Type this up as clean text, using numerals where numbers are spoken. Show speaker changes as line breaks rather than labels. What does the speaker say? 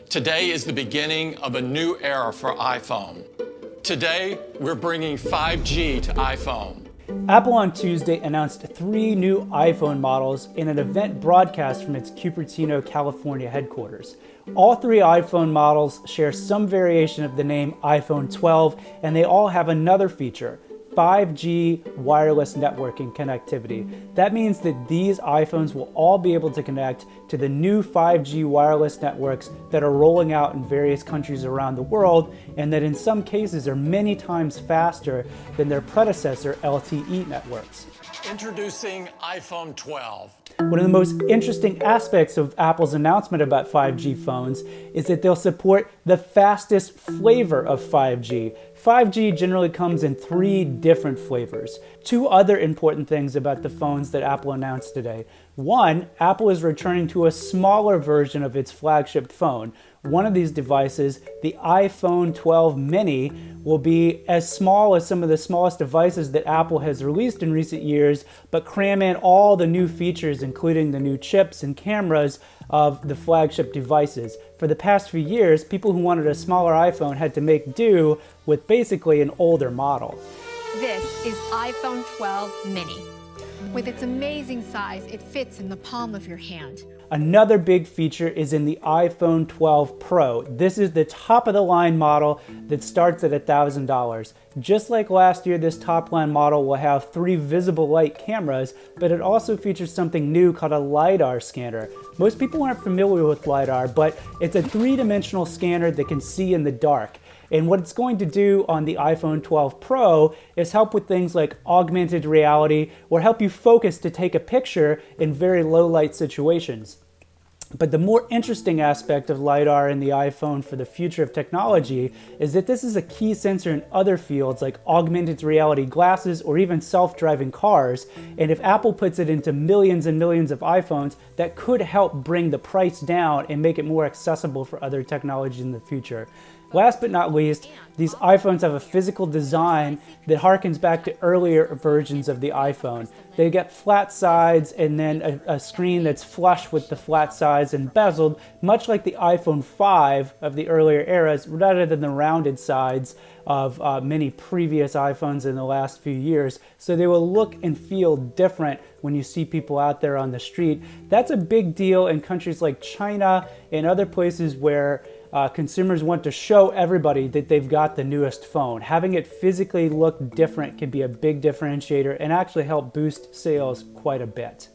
Today is the beginning of a new era for iPhone. Today, we're bringing 5G to iPhone.
Apple on Tuesday announced 3 new iPhone models in an event broadcast from its Cupertino, California headquarters. All 3 iPhone models share some variation of the name iPhone 12, and they all have another feature: 5G wireless networking connectivity. That means that these iPhones will all be able to connect to the new 5G wireless networks that are rolling out in various countries around the world, and that in some cases are many times faster than their predecessor LTE networks.
Introducing iPhone 12.
One of the most interesting aspects of Apple's announcement about 5G phones is that they'll support the fastest flavor of 5G. 5G generally comes in 3 different flavors. 2 other important things about the phones that Apple announced today. One, Apple is returning to a smaller version of its flagship phone. One of these devices, the iPhone 12 mini, will be as small as some of the smallest devices that Apple has released in recent years, but cram in all the new features, including the new chips and cameras of the flagship devices. For the past few years, people who wanted a smaller iPhone had to make do with basically an older model.
This is iPhone 12 mini. With its amazing size, it fits in the palm of your hand.
Another big feature is in the iPhone 12 Pro. This is the top-of-the-line model that starts at $1,000. Just like last year, this top-line model will have 3 visible light cameras, but it also features something new called a LiDAR scanner. Most people aren't familiar with LiDAR, but it's a 3-dimensional scanner that can see in the dark. And what it's going to do on the iPhone 12 Pro is help with things like augmented reality, or help you focus to take a picture in very low light situations. But the more interesting aspect of LiDAR in the iPhone for the future of technology is that this is a key sensor in other fields like augmented reality glasses or even self-driving cars. And if Apple puts it into millions and millions of iPhones, that could help bring the price down and make it more accessible for other technologies in the future. Last but not least, these iPhones have a physical design that harkens back to earlier versions of the iPhone. They get flat sides and then a screen that's flush with the flat sides and bezeled, much like the iPhone 5 of the earlier eras, rather than the rounded sides of many previous iPhones in the last few years. So they will look and feel different when you see people out there on the street. That's a big deal in countries like China and other places where consumers want to show everybody that they've got the newest phone. Having it physically look different can be a big differentiator and actually help boost sales quite a bit.